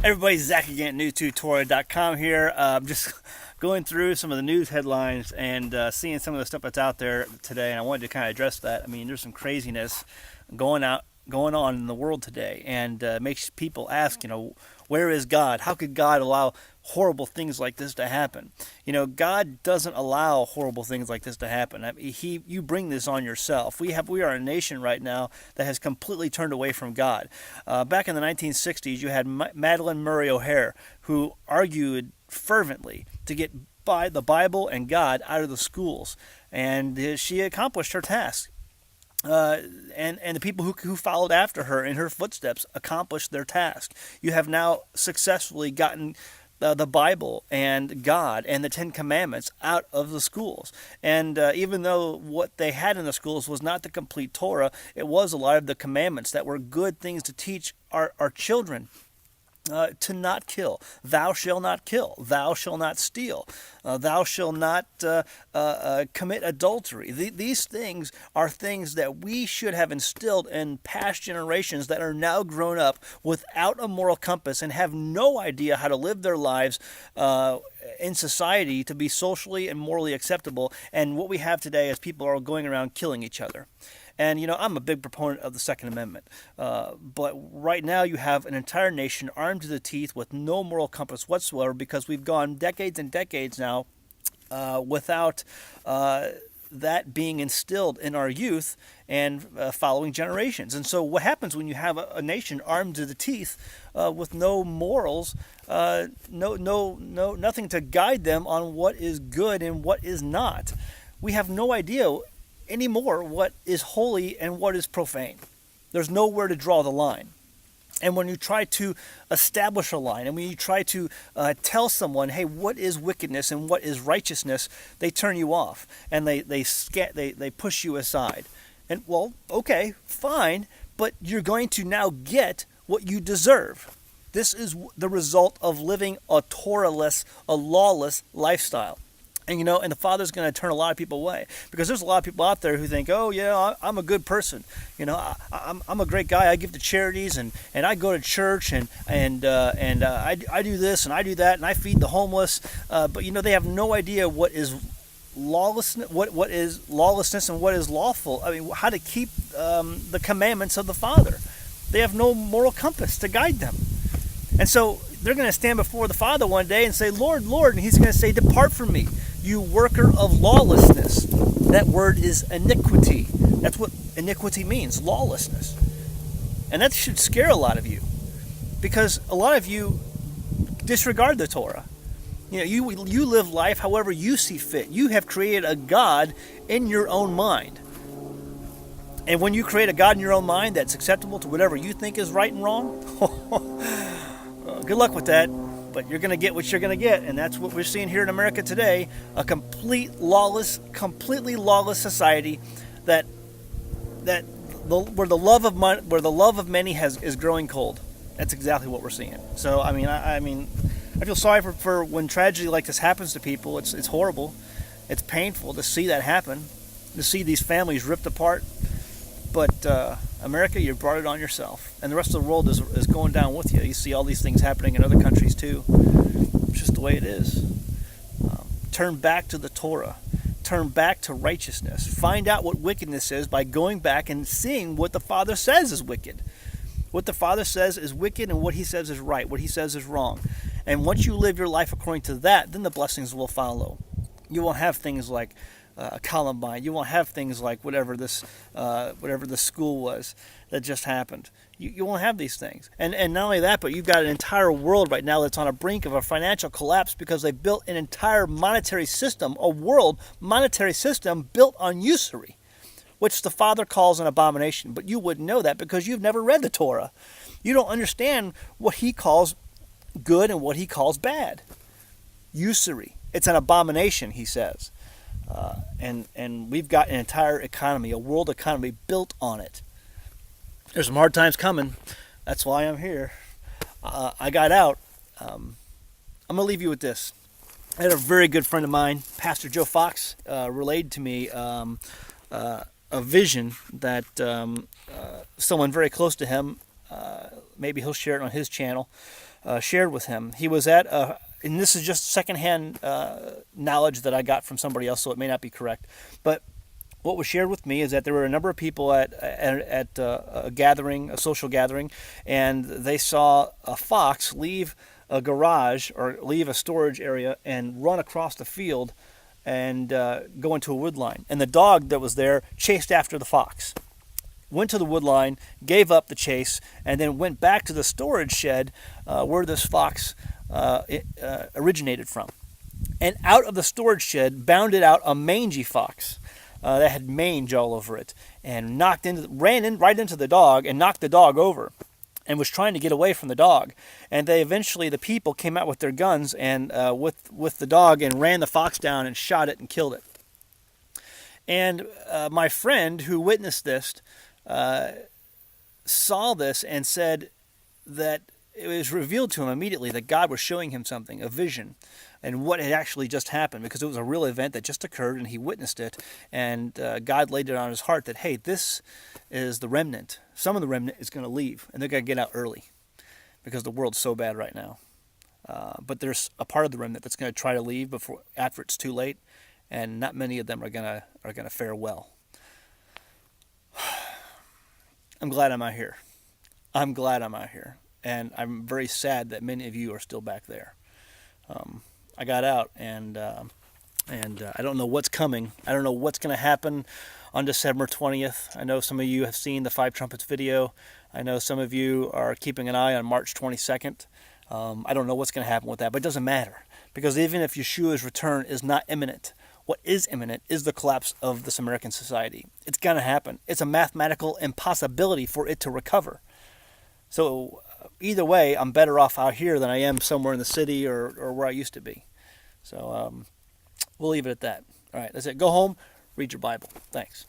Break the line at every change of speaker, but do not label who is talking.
Everybody, Zach again, new2torah.com here. Just going through some of the news headlines and seeing some of the stuff that's out there today, and I wanted to kind of address that. I mean, there's some craziness going on in the world today, and makes people ask, where is God? How could God allow horrible things like this to happen? God doesn't allow horrible things like this to happen. You bring this on yourself. We are a nation right now that has completely turned away from God. Back in the 1960s, you had Madalyn Murray O'Hair, who argued fervently to get the Bible and God out of the schools, and she accomplished her task. And the people who followed after her in her footsteps accomplished their task. You have now successfully gotten the Bible and God and the Ten Commandments out of the schools. And even though what they had in the schools was not the complete Torah, it was a lot of the commandments that were good things to teach our children. To not kill. Thou shalt not kill. Thou shalt not steal. Thou shalt not commit adultery. These things are things that we should have instilled in past generations that are now grown up without a moral compass and have no idea how to live their lives in society to be socially and morally acceptable. And what we have today is people are going around killing each other. And, I'm a big proponent of the Second Amendment. But right now you have an entire nation armed to the teeth with no moral compass whatsoever, because we've gone decades and decades now without that being instilled in our youth and following generations. And so what happens when you have a nation armed to the teeth with no morals, nothing to guide them on what is good and what is not? We have no idea anymore what is holy and what is profane. There's nowhere to draw the line. And when you try to establish a line, and when you try to tell someone, hey, what is wickedness and what is righteousness, they turn you off and they push you aside. And, well, okay, fine, but you're going to now get what you deserve. This is the result of living a Torah-less, a lawless lifestyle. And, and the Father's going to turn a lot of people away, because there's a lot of people out there who think, oh, yeah, I'm a good person. I'm a great guy. I give to charities and I go to church and I do this and I do that and I feed the homeless. But, they have no idea what is lawlessness, what is lawlessness and what is lawful. I mean, how to keep the commandments of the Father. They have no moral compass to guide them. And so they're going to stand before the Father one day and say, Lord, Lord, and he's going to say, depart from me, you worker of lawlessness. That word is iniquity. That's what iniquity means, lawlessness. And that should scare a lot of you, because a lot of you disregard the Torah. You live life however you see fit. You have created a God in your own mind. And when you create a God in your own mind that's acceptable to whatever you think is right and wrong, good luck with that. But you're going to get what you're going to get, and that's what we're seeing here in America today: a completely lawless society where the love of many is growing cold. That's exactly what we're seeing. So I feel sorry for when tragedy like this happens to people. It's horrible. It's painful to see that happen, to see these families ripped apart. But America, you brought it on yourself. And the rest of the world is going down with you. You see all these things happening in other countries too. It's just the way it is. Turn back to the Torah. Turn back to righteousness. Find out what wickedness is by going back and seeing what the Father says is wicked. What the Father says is wicked and what He says is right. What He says is wrong. And once you live your life according to that, then the blessings will follow. You won't have things like Columbine. You won't have things like whatever the school was that just happened. You won't have these things. And not only that, but you've got an entire world right now that's on a brink of a financial collapse because they built an entire monetary system, a world monetary system built on usury, which the Father calls an abomination. But you wouldn't know that because you've never read the Torah. You don't understand what He calls good and what He calls bad. Usury. It's an abomination, He says. And we've got an entire economy, a world economy built on it. There's some hard times coming. That's why I'm here. I got out. I'm going to leave you with this. I had a very good friend of mine, Pastor Joe Fox, relayed to me a vision that someone very close to him, maybe he'll share it on his channel, shared with him. He was at and this is just secondhand knowledge that I got from somebody else, so it may not be correct. But what was shared with me is that there were a number of people at a gathering, a social gathering, and they saw a fox leave a garage or leave a storage area and run across the field and go into a wood line. And the dog that was there chased after the fox, went to the wood line, gave up the chase, and then went back to the storage shed where this fox originated from. And out of the storage shed bounded out a mangy fox that had mange all over it, and ran right into the dog and knocked the dog over, and was trying to get away from the dog. And the people came out with their guns and with the dog and ran the fox down and shot it and killed it. And my friend who witnessed this saw this and said that it was revealed to him immediately that God was showing him something, a vision, and what had actually just happened, because it was a real event that just occurred and he witnessed it, and God laid it on his heart that, hey, this is the remnant. Some of the remnant is going to leave, and they're going to get out early because the world's so bad right now. But there's a part of the remnant that's going to try to leave after it's too late, and not many of them are going to fare well. I'm glad I'm out here. I'm glad I'm out here. And I'm very sad that many of you are still back there. I got out, and I don't know what's coming. I don't know what's going to happen on December 20th. I know some of you have seen the Five Trumpets video. I know some of you are keeping an eye on March 22nd. I don't know what's going to happen with that, but it doesn't matter, because even if Yeshua's return is not imminent, what is imminent is the collapse of this American society. It's going to happen. It's a mathematical impossibility for it to recover. So either way, I'm better off out here than I am somewhere in the city or where I used to be. So we'll leave it at that. All right, that's it. Go home, read your Bible. Thanks.